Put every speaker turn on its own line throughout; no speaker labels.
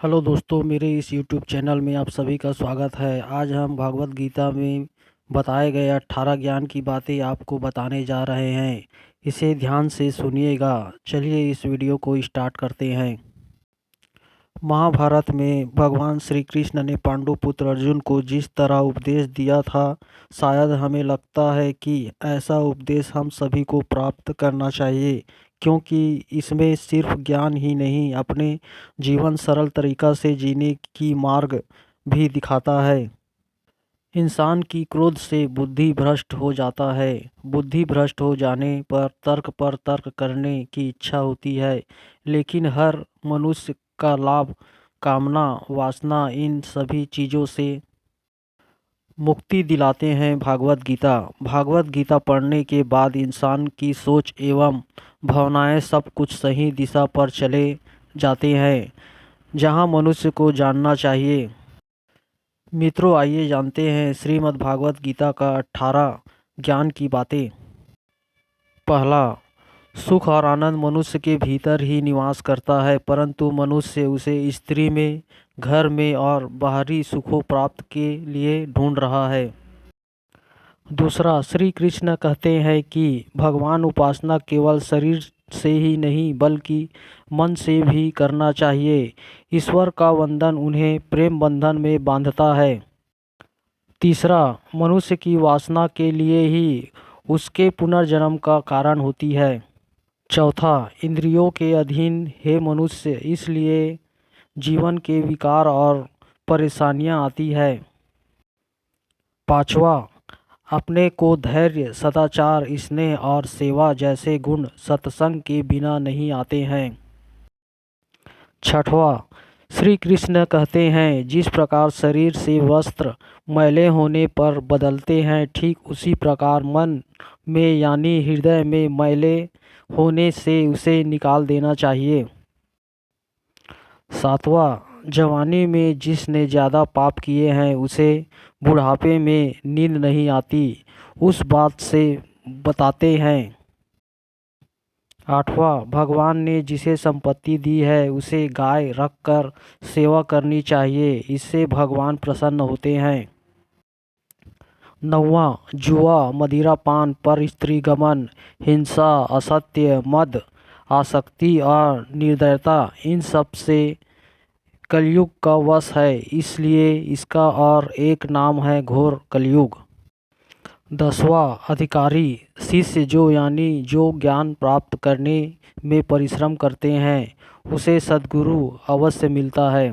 Hello दोस्तों, मेरे इस यूट्यूब चैनल में आप सभी का स्वागत है। आज हम भगवत गीता में बताए गए 18 ज्ञान की बातें आपको बताने जा रहे हैं। इसे ध्यान से सुनिएगा। चलिए इस वीडियो को स्टार्ट करते हैं। महाभारत में भगवान श्री कृष्ण ने पांडु पुत्र अर्जुन को जिस तरह उपदेश दिया था, शायद हमें लगता है कि ऐसा उपदेश हम सभी को प्राप्त करना चाहिए, क्योंकि इसमें सिर्फ ज्ञान ही नहीं, अपने जीवन सरल तरीका से जीने की मार्ग भी दिखाता है। इंसान की क्रोध से बुद्धि भ्रष्ट हो जाता है। बुद्धि भ्रष्ट हो जाने पर तर्क करने की इच्छा होती है, लेकिन हर मनुष्य का लाभ, कामना, वासना, इन सभी चीज़ों से मुक्ति दिलाते हैं भागवत गीता पढ़ने के बाद इंसान की सोच एवं भावनाएं सब कुछ सही दिशा पर चले जाते हैं, जहां मनुष्य को जानना चाहिए। मित्रों, आइए जानते हैं श्रीमद् भागवत गीता का 18 ज्ञान की बातें। पहला, सुख और आनंद मनुष्य के भीतर ही निवास करता है, परंतु मनुष्य उसे स्त्री में, घर में और बाहरी सुखों प्राप्त के लिए ढूंढ रहा है। दूसरा, श्री कृष्ण कहते हैं कि भगवान उपासना केवल शरीर से ही नहीं बल्कि मन से भी करना चाहिए। ईश्वर का वंदन उन्हें प्रेम बंधन में बांधता है। तीसरा, मनुष्य की वासना के लिए ही उसके पुनर्जन्म का कारण होती है। चौथा, इंद्रियों के अधीन है मनुष्य, इसलिए जीवन के विकार और परेशानियां आती है। पांचवा, अपने को धैर्य, सदाचार, स्नेह और सेवा जैसे गुण सत्संग के बिना नहीं आते हैं। छठवां, श्री कृष्ण कहते हैं जिस प्रकार शरीर से वस्त्र मैले होने पर बदलते हैं, ठीक उसी प्रकार मन में यानी हृदय में मैले होने से उसे निकाल देना चाहिए। सातवां, जवानी में जिसने ज़्यादा पाप किए हैं उसे बुढ़ापे में नींद नहीं आती, उस बात से बताते हैं। आठवां, भगवान ने जिसे संपत्ति दी है उसे गाय रखकर सेवा करनी चाहिए, इससे भगवान प्रसन्न होते हैं। नौवां, जुआ, मदिरापान, पर स्त्री गमन, हिंसा, असत्य, मद, आसक्ति और निर्दयता इन सब से कलयुग का वश है, इसलिए इसका और एक नाम है घोर कलयुग। 10वां, अधिकारी, शिष्य जो ज्ञान प्राप्त करने में परिश्रम करते हैं उसे सद्गुरु अवश्य मिलता है।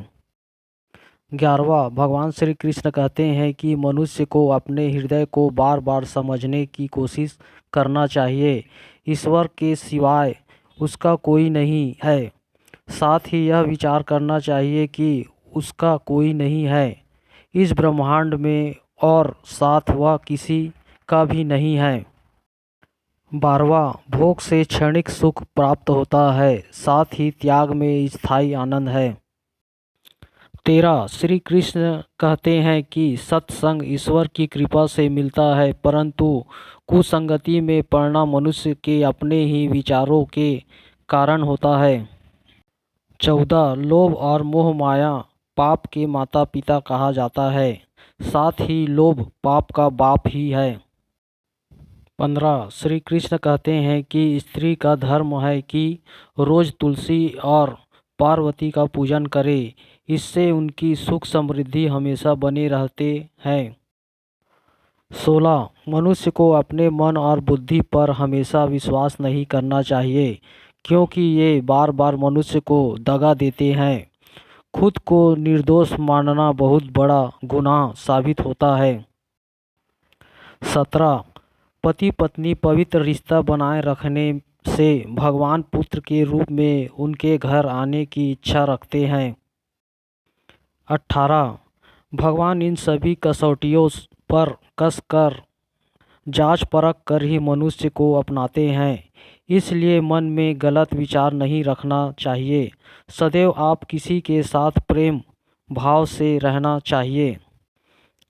11वां, भगवान श्री कृष्ण कहते हैं कि मनुष्य को अपने हृदय को बार बार समझने की कोशिश करना चाहिए। ईश्वर के सिवाय उसका कोई नहीं है। साथ ही यह विचार करना चाहिए कि उसका कोई नहीं है इस ब्रह्मांड में, और साथ वह किसी का भी नहीं है। 12वां, भोग से क्षणिक सुख प्राप्त होता है, साथ ही त्याग में स्थायी आनंद है। 13, श्री कृष्ण कहते हैं कि सत्संग ईश्वर की कृपा से मिलता है, परंतु कुसंगति में पड़ना मनुष्य के अपने ही विचारों के कारण होता है। 14, लोभ और मोह माया पाप के माता पिता कहा जाता है, साथ ही लोभ पाप का बाप ही है। 15, श्री कृष्ण कहते हैं कि स्त्री का धर्म है कि रोज तुलसी और पार्वती का पूजन करे, इससे उनकी सुख समृद्धि हमेशा बने रहते हैं। 16, मनुष्य को अपने मन और बुद्धि पर हमेशा विश्वास नहीं करना चाहिए, क्योंकि ये बार बार मनुष्य को दगा देते हैं। खुद को निर्दोष मानना बहुत बड़ा गुनाह साबित होता है। 17, पति पत्नी पवित्र रिश्ता बनाए रखने से भगवान पुत्र के रूप में उनके घर आने की इच्छा रखते हैं। 18, भगवान इन सभी कसौटियों पर कसकर जांच परख कर ही मनुष्य को अपनाते हैं, इसलिए मन में गलत विचार नहीं रखना चाहिए। सदैव आप किसी के साथ प्रेम भाव से रहना चाहिए।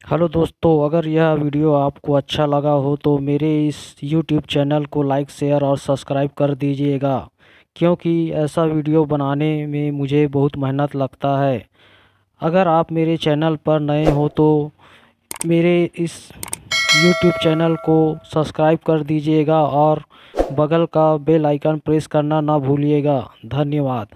हेलो दोस्तों, अगर यह वीडियो आपको अच्छा लगा हो तो मेरे इस YouTube चैनल को लाइक, शेयर और सब्सक्राइब कर दीजिएगा, क्योंकि ऐसा वीडियो बनाने में मुझे बहुत मेहनत लगता है। अगर आप मेरे चैनल पर नए हो तो मेरे इस यूट्यूब चैनल को सब्सक्राइब कर दीजिएगा और बगल का बेल आइकन प्रेस करना ना भूलिएगा। धन्यवाद।